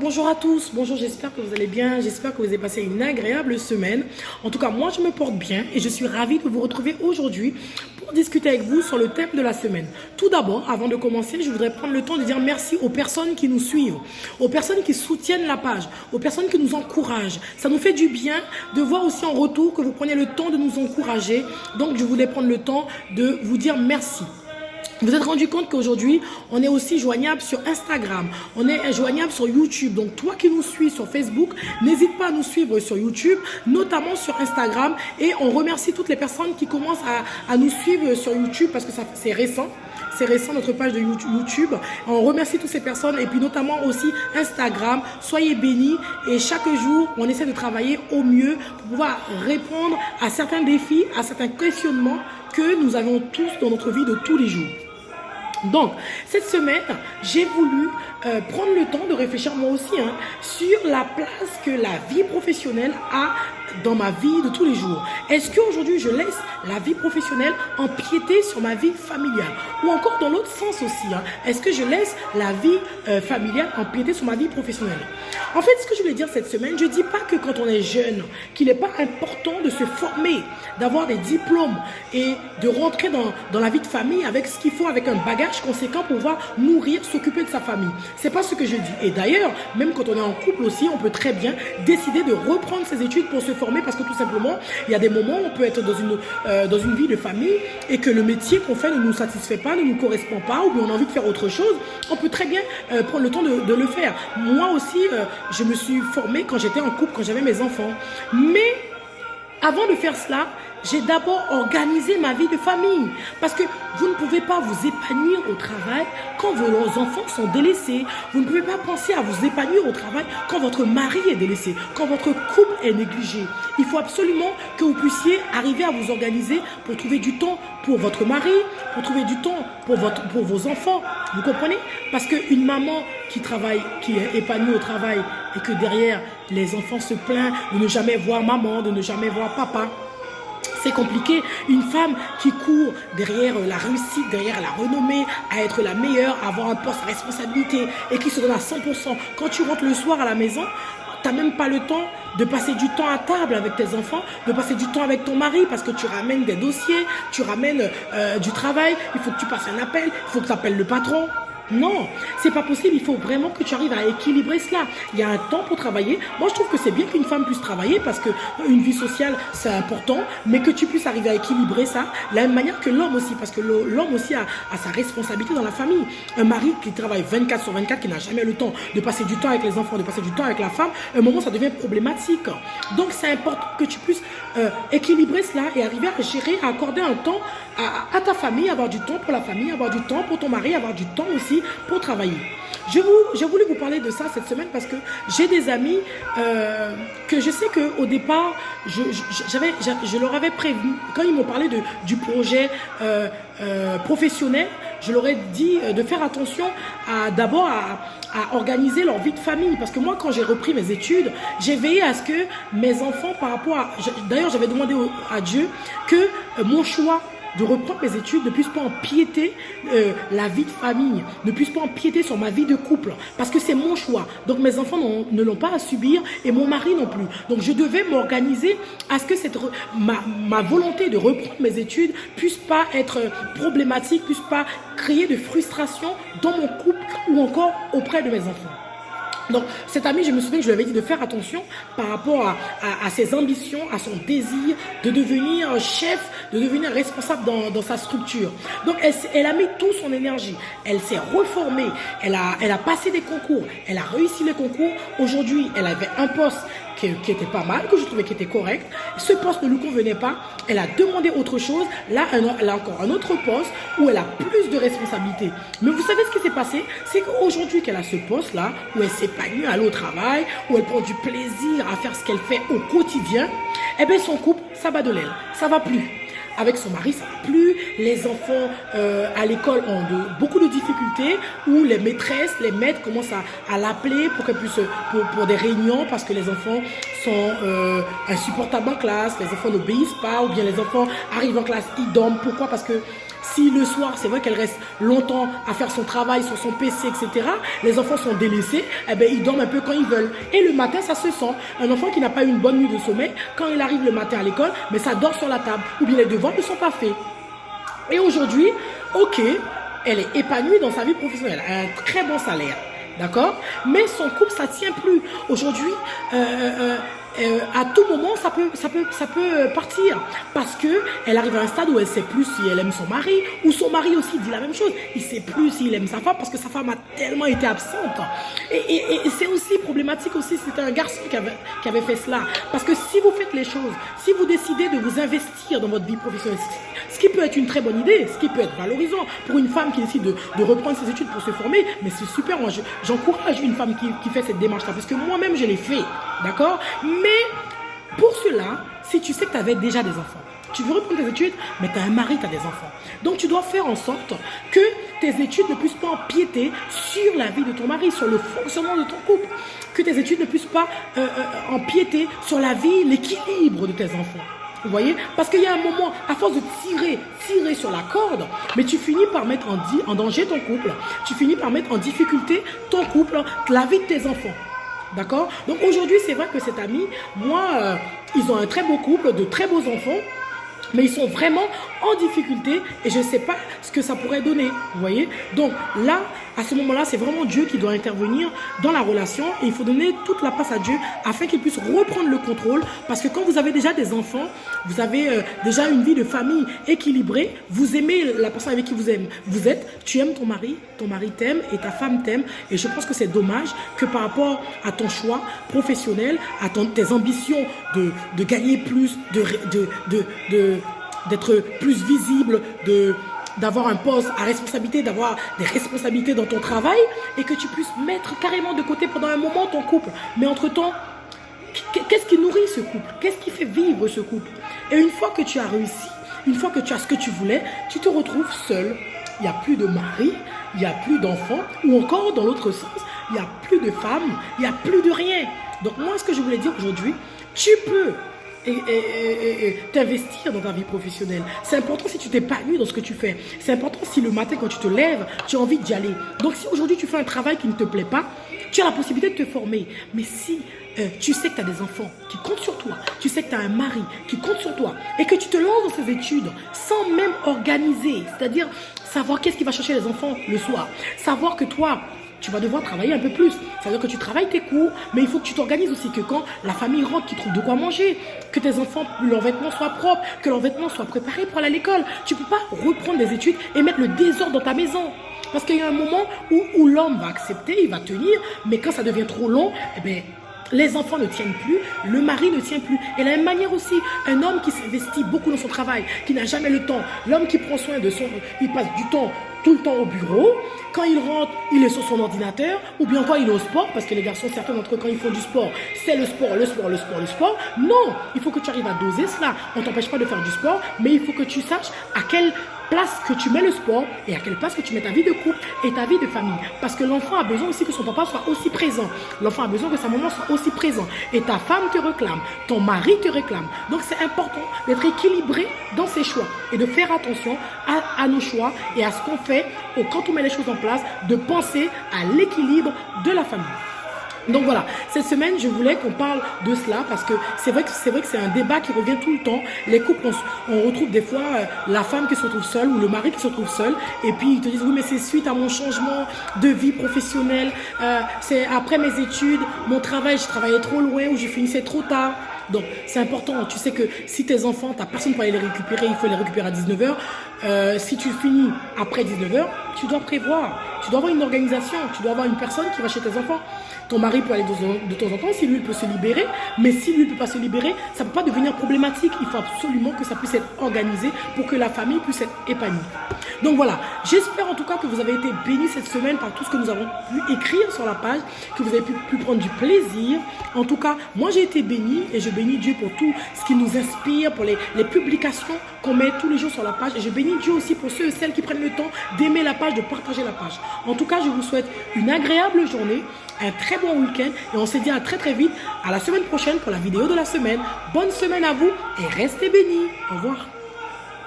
Bonjour à tous, bonjour, j'espère que vous allez bien, j'espère que vous avez passé une agréable semaine. En tout cas, moi je me porte bien et je suis ravie de vous retrouver aujourd'hui pour discuter avec vous sur le thème de la semaine. Tout d'abord, avant de commencer, je voudrais prendre le temps de dire merci aux personnes qui nous suivent, aux personnes qui soutiennent la page, aux personnes qui nous encouragent. Ça nous fait du bien de voir aussi en retour que vous prenez le temps de nous encourager. Donc je voulais prendre le temps de vous dire merci. Vous vous êtes rendu compte qu'aujourd'hui, on est aussi joignable sur Instagram, on est joignable sur YouTube. Donc toi qui nous suis sur Facebook, n'hésite pas à nous suivre sur YouTube, notamment sur Instagram. Et on remercie toutes les personnes qui commencent à nous suivre sur YouTube parce que c'est récent. C'est récent notre page de YouTube. On remercie toutes ces personnes et puis notamment aussi Instagram. Soyez bénis et chaque jour, on essaie de travailler au mieux pour pouvoir répondre à certains défis, à certains questionnements que nous avons tous dans notre vie de tous les jours. Donc, cette semaine, j'ai voulu prendre le temps de réfléchir moi aussi sur la place que la vie professionnelle a dans ma vie de tous les jours. Est-ce qu'aujourd'hui, je laisse la vie professionnelle empiéter sur ma vie familiale? Ou encore dans l'autre sens aussi, est-ce que je laisse la vie familiale empiéter sur ma vie professionnelle? En fait, ce que je voulais dire cette semaine, je ne dis pas que quand on est jeune, qu'il n'est pas important de se former, d'avoir des diplômes et de rentrer dans la vie de famille avec ce qu'il faut, avec un bagage conséquent pour pouvoir nourrir, s'occuper de sa famille. C'est pas ce que je dis. Et d'ailleurs, même quand on est en couple aussi, on peut très bien décider de reprendre ses études pour se former parce que tout simplement, il y a des moments où on peut être dans une vie de famille et que le métier qu'on fait ne nous satisfait pas, ne nous correspond pas ou bien on a envie de faire autre chose. On peut très bien prendre le temps de le faire. Moi aussi, je me suis formée quand j'étais en couple, quand j'avais mes enfants. Mais avant de faire cela, j'ai d'abord organisé ma vie de famille. Parce que vous ne pouvez pas vous épanouir au travail quand vos enfants sont délaissés. Vous ne pouvez pas penser à vous épanouir au travail quand votre mari est délaissé, quand votre couple est négligé. Il faut absolument que vous puissiez arriver à vous organiser pour trouver du temps pour votre mari, pour trouver du temps pour vos enfants. Vous comprenez? Parce qu'une maman qui travaille, qui est épanouie au travail et que derrière les enfants se plaignent de ne jamais voir maman, de ne jamais voir papa, c'est compliqué. Une femme qui court derrière la réussite, derrière la renommée, à être la meilleure, à avoir un poste à responsabilité et qui se donne à 100%. Quand tu rentres le soir à la maison, tu n'as même pas le temps de passer du temps à table avec tes enfants, de passer du temps avec ton mari parce que tu ramènes des dossiers, tu ramènes du travail, il faut que tu passes un appel, il faut que tu appelles le patron. Non, c'est pas possible. Il faut vraiment que tu arrives à équilibrer cela. Il y a un temps pour travailler. Moi, je trouve que c'est bien qu'une femme puisse travailler parce que une vie sociale, c'est important, mais que tu puisses arriver à équilibrer ça de la même manière que l'homme aussi, parce que l'homme aussi a sa responsabilité dans la famille. Un mari qui travaille 24 sur 24, qui n'a jamais le temps de passer du temps avec les enfants, de passer du temps avec la femme, à un moment, ça devient problématique. Donc, c'est important que tu puisses équilibrer cela et arriver à gérer, à accorder un temps à ta famille, avoir du temps pour la famille, avoir du temps pour ton mari, avoir du temps aussi pour travailler. J'ai voulu vous parler de ça cette semaine parce que j'ai des amis que je sais qu'au départ, je leur avais prévenu, quand ils m'ont parlé du projet professionnel, je leur ai dit de faire attention d'abord à organiser leur vie de famille. Parce que moi, quand j'ai repris mes études, j'ai veillé à ce que mes enfants, par rapport à... D'ailleurs, j'avais demandé à Dieu que mon choix de reprendre mes études ne puisse pas empiéter la vie de famille, ne puisse pas empiéter sur ma vie de couple, parce que c'est mon choix. Donc mes enfants ne l'ont pas à subir et mon mari non plus. Donc je devais m'organiser à ce que ma volonté de reprendre mes études puisse pas être problématique, puisse pas créer de frustration dans mon couple ou encore auprès de mes enfants. Donc cet ami, je me souviens que je lui avais dit de faire attention par rapport à ses ambitions, à son désir de devenir chef, de devenir responsable dans sa structure. Donc elle a mis toute son énergie, elle s'est reformée, elle a passé des concours, elle a réussi les concours. Aujourd'hui, elle avait un poste qui était pas mal, que je trouvais qui était correct. Ce poste ne lui convenait pas. Elle a demandé autre chose. Là, elle a encore un autre poste où elle a plus de responsabilités. Mais vous savez ce qui s'est passé? C'est qu'aujourd'hui qu'elle a ce poste-là, où elle s'épanouit, aller au travail, où elle prend du plaisir à faire ce qu'elle fait au quotidien, eh bien son couple, ça bat de l'aile. Ça va plus. Avec son mari, ça va plus. Les enfants à l'école ont beaucoup de difficultés où les maîtresses, les maîtres commencent à l'appeler pour qu'elle puisse pour des réunions parce que les enfants sont insupportables en classe, les enfants n'obéissent pas ou bien les enfants arrivent en classe, ils dorment. Pourquoi? Parce que Si le soir, c'est vrai qu'elle reste longtemps à faire son travail sur son PC, etc., les enfants sont délaissés, eh bien, ils dorment un peu quand ils veulent. Et le matin, ça se sent. Un enfant qui n'a pas eu une bonne nuit de sommeil, quand il arrive le matin à l'école, mais ça dort sur la table. Ou bien les devoirs ne sont pas faits. Et aujourd'hui, ok, elle est épanouie dans sa vie professionnelle, elle a un très bon salaire, d'accord? Mais son couple, ça ne tient plus. Aujourd'hui, à tout moment, ça peut partir parce que elle arrive à un stade où elle ne sait plus si elle aime son mari, ou son mari aussi dit la même chose. Il ne sait plus s'il aime sa femme parce que sa femme a tellement été absente. Et c'est aussi problématique aussi, c'était un garçon qui avait fait cela. Parce que si vous faites les choses, si vous décidez de vous investir dans votre vie professionnelle, ce qui peut être une très bonne idée, ce qui peut être valorisant pour une femme qui décide de reprendre ses études pour se former, mais c'est super, moi j'encourage une femme qui fait cette démarche-là, parce que moi-même je l'ai fait, d'accord? Mais pour cela, si tu sais que tu avais déjà des enfants, tu veux reprendre tes études, mais tu as un mari, tu as des enfants. Donc tu dois faire en sorte que tes études ne puissent pas empiéter sur la vie de ton mari, sur le fonctionnement de ton couple. Que tes études ne puissent pas empiéter sur la vie, l'équilibre de tes enfants. Vous voyez? Parce qu'il y a un moment, à force de tirer sur la corde, mais tu finis par mettre en danger ton couple. Tu finis par mettre en difficulté ton couple, la vie de tes enfants. D'accord? Donc aujourd'hui, c'est vrai que cet ami, moi, ils ont un très beau couple, de très beaux enfants, mais ils sont vraiment en difficulté et je ne sais pas ce que ça pourrait donner. Vous voyez? Donc là, à ce moment-là, c'est vraiment Dieu qui doit intervenir dans la relation et il faut donner toute la place à Dieu afin qu'il puisse reprendre le contrôle. Parce que quand vous avez déjà des enfants, vous avez déjà une vie de famille équilibrée, vous aimez la personne avec qui vous êtes, tu aimes ton mari t'aime et ta femme t'aime. Et je pense que c'est dommage que par rapport à ton choix professionnel, à tes ambitions de gagner plus, d'être plus visible, d'avoir un poste à responsabilité, d'avoir des responsabilités dans ton travail et que tu puisses mettre carrément de côté pendant un moment ton couple. Mais entre-temps, qu'est-ce qui nourrit ce couple? Qu'est-ce qui fait vivre ce couple? Et une fois que tu as réussi, une fois que tu as ce que tu voulais, tu te retrouves seul. Il n'y a plus de mari, il n'y a plus d'enfants, ou encore dans l'autre sens, il n'y a plus de femme, il n'y a plus de rien. Donc moi, ce que je voulais dire aujourd'hui, tu peux t'investir dans ta vie professionnelle. C'est important si tu t'épanouis dans ce que tu fais. C'est important si le matin quand tu te lèves, tu as envie d'y aller. Donc si aujourd'hui tu fais un travail qui ne te plaît pas, tu as la possibilité de te former. Mais si tu sais que tu as des enfants qui comptent sur toi, tu sais que tu as un mari qui compte sur toi et que tu te lances dans ces études sans même organiser, c'est-à-dire savoir qu'est-ce qui va chercher les enfants le soir, savoir que toi, tu vas devoir travailler un peu plus. C'est-à-dire que tu travailles tes cours, mais il faut que tu t'organises aussi, que quand la famille rentre, qu'ils trouvent de quoi manger, que tes enfants, leurs vêtements soient propres, que leurs vêtements soient préparés pour aller à l'école. Tu ne peux pas reprendre des études et mettre le désordre dans ta maison. Parce qu'il y a un moment où l'homme va accepter, il va tenir, mais quand ça devient trop long, eh bien, les enfants ne tiennent plus, le mari ne tient plus. Et de la même manière aussi, un homme qui s'investit beaucoup dans son travail, qui n'a jamais le temps, l'homme qui prend soin de son... Il passe du temps, tout le temps au bureau. Quand il rentre, il est sur son ordinateur, ou bien quand il est au sport, parce que les garçons, certains d'entre eux, quand ils font du sport, c'est le sport. Non, il faut que tu arrives à doser cela. On ne t'empêche pas de faire du sport, mais il faut que tu saches à quelle place que tu mets le sport et à quelle place que tu mets ta vie de couple et ta vie de famille. Parce que l'enfant a besoin aussi que son papa soit aussi présent. L'enfant a besoin que sa maman soit aussi présent. Et ta femme te réclame, ton mari te réclame. Donc c'est important d'être équilibré dans ses choix et de faire attention à nos choix et à ce qu'on fait quand on met les choses en place, de penser à l'équilibre de la famille. Donc voilà, cette semaine, je voulais qu'on parle de cela parce que c'est vrai que c'est un débat qui revient tout le temps. Les couples, on retrouve des fois la femme qui se retrouve seule ou le mari qui se retrouve seul et puis ils te disent oui mais c'est suite à mon changement de vie professionnelle, c'est après mes études, mon travail, je travaillais trop loin ou je finissais trop tard. Donc c'est important, tu sais que si tes enfants, tu n'as personne pour aller les récupérer, il faut les récupérer à 19h. Si tu finis après 19h, tu dois prévoir, tu dois avoir une organisation, tu dois avoir une personne qui va chez tes enfants. Ton mari peut aller de temps en temps si lui il peut se libérer, mais si lui ne peut pas se libérer, ça ne peut pas devenir problématique. Il faut absolument que ça puisse être organisé pour que la famille puisse être épanouie. Donc voilà, j'espère en tout cas que vous avez été bénis cette semaine par tout ce que nous avons pu écrire sur la page, que vous avez pu prendre du plaisir. En tout cas, moi j'ai été bénie et je bénis Dieu pour tout ce qui nous inspire, pour les publications qu'on met tous les jours sur la page. Et je bénis Dieu aussi pour ceux et celles qui prennent le temps d'aimer la page, de partager la page. En tout cas, je vous souhaite une agréable journée, un très bon week-end et on se dit à très très vite à la semaine prochaine pour la vidéo de la semaine. Bonne semaine à vous et restez bénis. Au revoir.